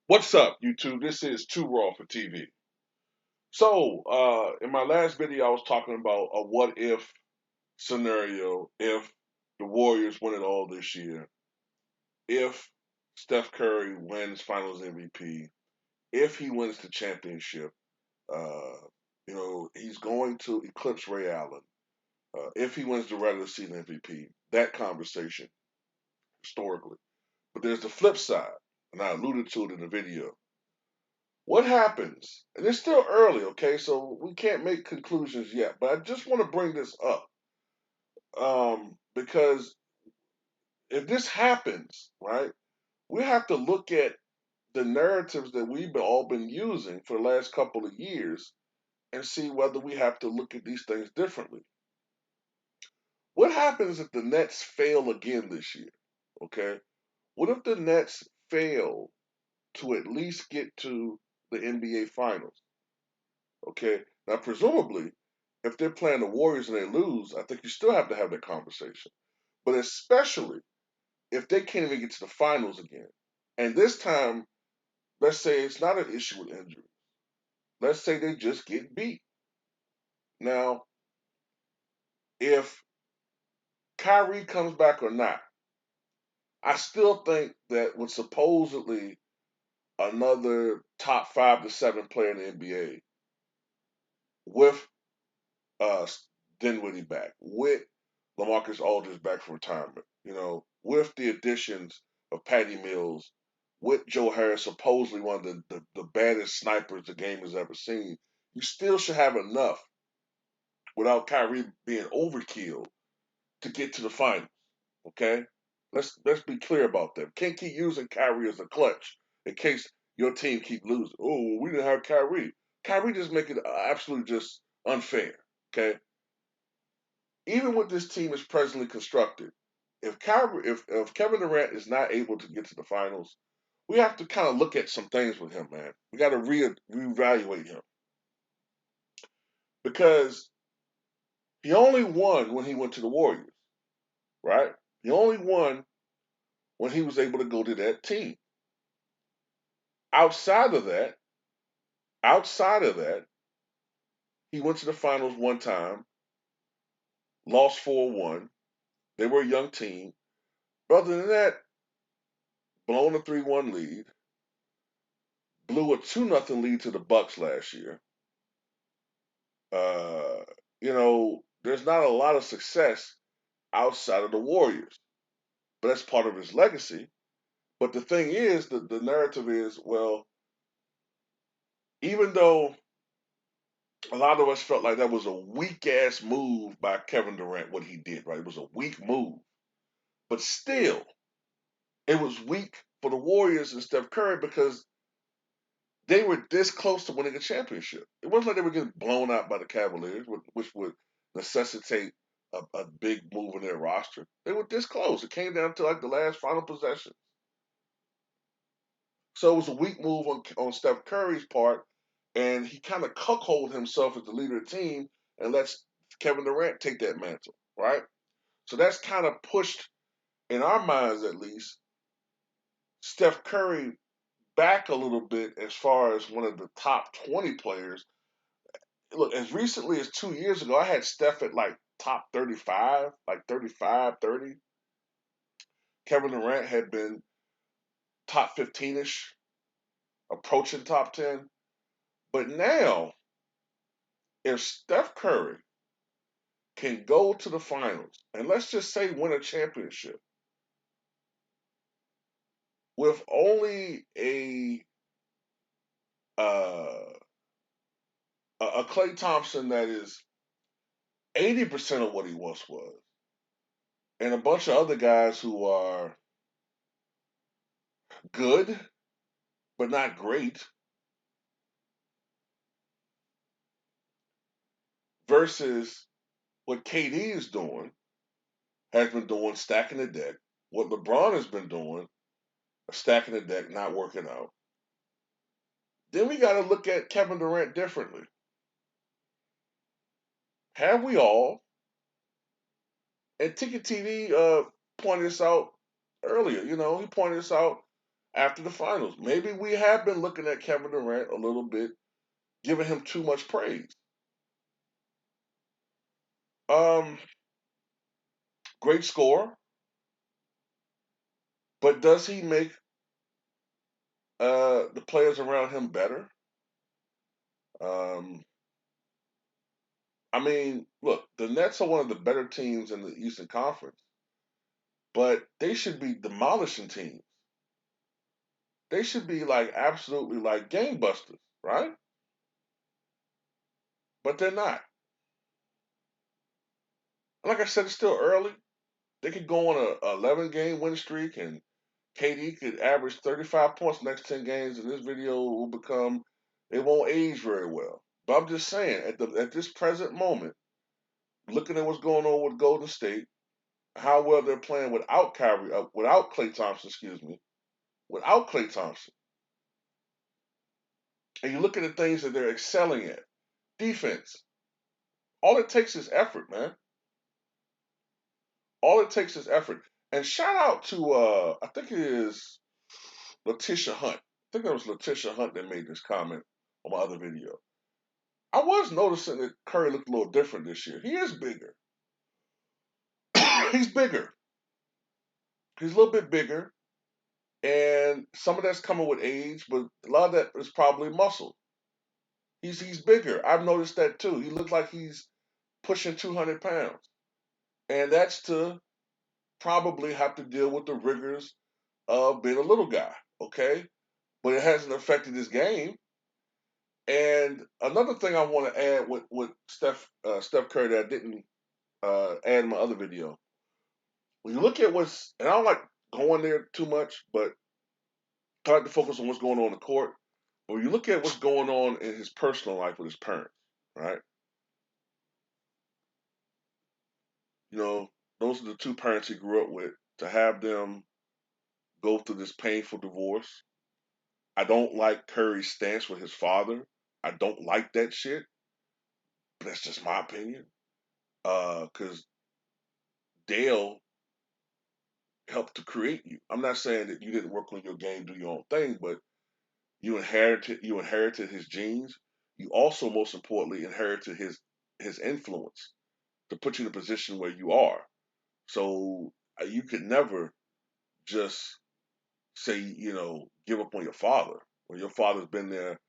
What's up, YouTube? This is Too Raw for TV. So, in my last video, I was talking about a what if scenario if the Warriors win it all this year, if Steph Curry wins Finals MVP, if he wins the championship, uh, he's going to eclipse Ray Allen. If he wins the regular season MVP, that conversation historically. But there's the flip side, and I alluded to it in the video. What happens? And it's still early, okay, so we can't make conclusions yet. But I just want to bring this up because if this happens, right, we have to look at the narratives that we've all been using for the last couple of years and see whether we have to look at these things differently. What happens if the Nets fail again this year? Okay, what if the Nets fail to at least get to the NBA Finals? Okay. Now, presumably, if they're playing the Warriors and they lose, I think you still have to have that conversation. But especially if they can't even get to the finals again. And this time, let's say it's not an issue with injury. Let's say they just get beat. Now, if Kyrie comes back or not, I still think that with supposedly another top 5 to 7 player in the NBA, with uh, Dinwiddie back, with LaMarcus Aldridge back from retirement, with the additions of Patty Mills, with Joe Harris, supposedly one of the baddest snipers the game has ever seen, you still should have enough without Kyrie being overkill to get to the finals. Okay? Let's be clear about that. Can't keep using Kyrie as a clutch in case your team keep losing. Oh, well, we didn't have Kyrie. Kyrie just make it absolutely just unfair. Okay? Even with this team is presently constructed, if Kevin Durant is not able to get to the finals, we have to kind of look at some things with him, man. We got to reevaluate him because he only won when he went to the Warriors, right? He only won when he was able to go to that team. Outside of that, outside of that, he went to the finals one time, lost 4-1. They were a young team. But other than that, blown a 3-1 lead, blew a 2-0 lead to the Bucks last year. Uh, there's not a lot of success outside of the Warriors, but that's part of his legacy. But the thing is, the narrative is, well, even though a lot of us felt like that was a weak ass move by Kevin Durant, what he did, right? It was a weak move, but still, it was weak for the Warriors and Steph Curry because they were this close to winning a championship. It wasn't like they were getting blown out by the Cavaliers, which would necessitate a big move in their roster. They were this close. It came down to like the last final possession. So it was a weak move on Steph Curry's part, and he kind of cuckolded himself as the leader of the team and lets Kevin Durant take that mantle, right? So that's kind of pushed, in our minds at least, Steph Curry back a little bit as far as one of the top 20 players. Look, as recently as 2 years ago, I had Steph at like top 35, like 35, 30. Kevin Durant had been top 15 ish, approaching top 10. But now, if Steph Curry can go to the finals and let's just say win a championship with only uh, a Klay Thompson that is 80% of what he once was, and a bunch of other guys who are good but not great, versus what KD is doing, has been doing, stacking the deck. What LeBron has been doing, stacking the deck, not working out. Then we got to look at Kevin Durant differently. Have we all? And Ticket TV pointed this out earlier. He pointed this out. after the finals. Maybe we have been looking at Kevin Durant a little bit, giving him too much praise. Um, Great scorer, but does he make the players around him better? Um, I mean, look, the Nets are one of the better teams in the Eastern Conference, but they should be demolishing teams. They should be like absolutely like gangbusters, right? But they're not. Like I said, it's still early. They could go on a 11 game win streak, and KD could average 35 points next 10 games, and this video will become, it won't age very well. But I'm just saying, at this present moment, looking at what's going on with Golden State, how well they're playing without Kyrie, without Klay Thompson, excuse me, without Klay Thompson, and you look at the things that they're excelling at, defense. All it takes is effort, man. All it takes is effort. And shout out to I think it is Letitia Hunt. I think that was Letitia Hunt that made this comment on my other video. I was noticing that Curry looked a little different this year. He is bigger. He's bigger. He's a little bit bigger. And some of that's coming with age, but a lot of that is probably muscle. He's bigger. I've noticed that too. He looks like he's pushing 200 pounds. And that's to probably have to deal with the rigors of being a little guy, okay? But it hasn't affected his game. And another thing I want to add with Steph Curry that I didn't add in my other video. When you look at and I don't like going there too much, but I like to focus on what's going on in the court. When you look at what's going on in his personal life with his parents, right? You know, those are the two parents he grew up with. To have them go through this painful divorce, I don't like Curry's stance with his father. I don't like that shit. But that's just my opinion. Because Dale helped to create you. I'm not saying that you didn't work on your game, do your own thing, but you inherited his genes. You also, most importantly, inherited his influence to put you in a position where you are. So you could never just say, give up on your father when your father's been there.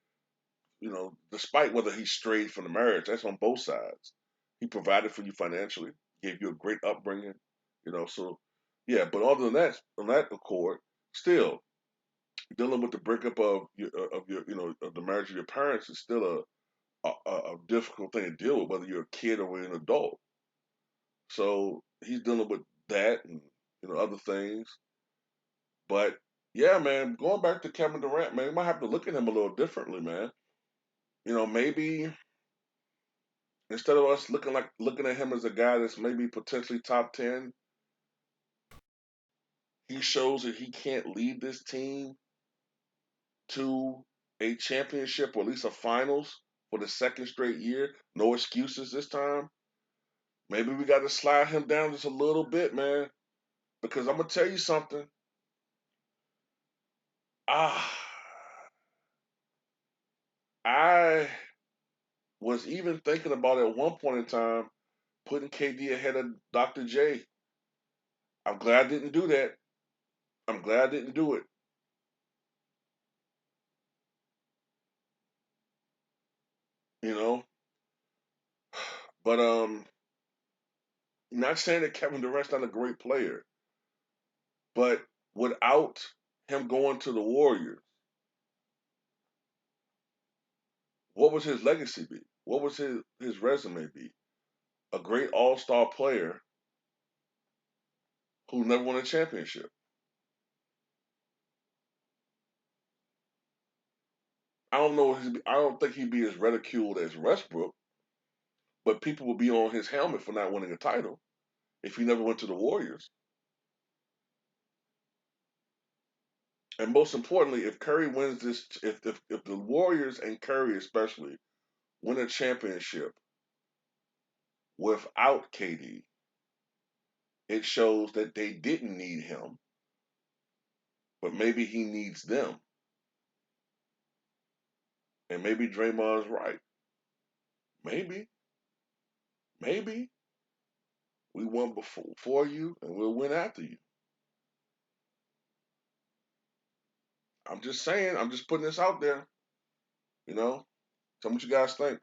Despite whether he strayed from the marriage, that's on both sides. He provided for you financially, gave you a great upbringing. So yeah. But other than that, on that accord, still dealing with the breakup of the marriage of your parents is still a difficult thing to deal with, whether you're a kid or an adult. So he's dealing with that and other things. But yeah, man, going back to Kevin Durant, man, we might have to look at him a little differently, man. Maybe instead of us looking at him as a guy that's maybe potentially top 10, he shows that he can't lead this team to a championship or at least a finals for the second straight year. No excuses this time. Maybe we got to slide him down just a little bit, man. Because I'm gonna tell you something. Ah, I was even thinking about it at one point in time putting KD ahead of Dr. J. I'm glad I didn't do that. I'm glad I didn't do it. You know, but not saying that Kevin Durant's not a great player, but without him going to the Warriors, what would his legacy be? What would his resume be? A great all-star player who never won a championship. I don't know. I don't think he'd be as ridiculed as Westbrook, but people would be on his helmet for not winning a title if he never went to the Warriors. And most importantly, if Curry wins this, if the Warriors and Curry especially win a championship without KD, it shows that they didn't need him but maybe he needs them. And maybe Draymond's right. Maybe, maybe we won before you and we'll win after you. I'm just saying, I'm just putting this out there, you know. Tell me what you guys think.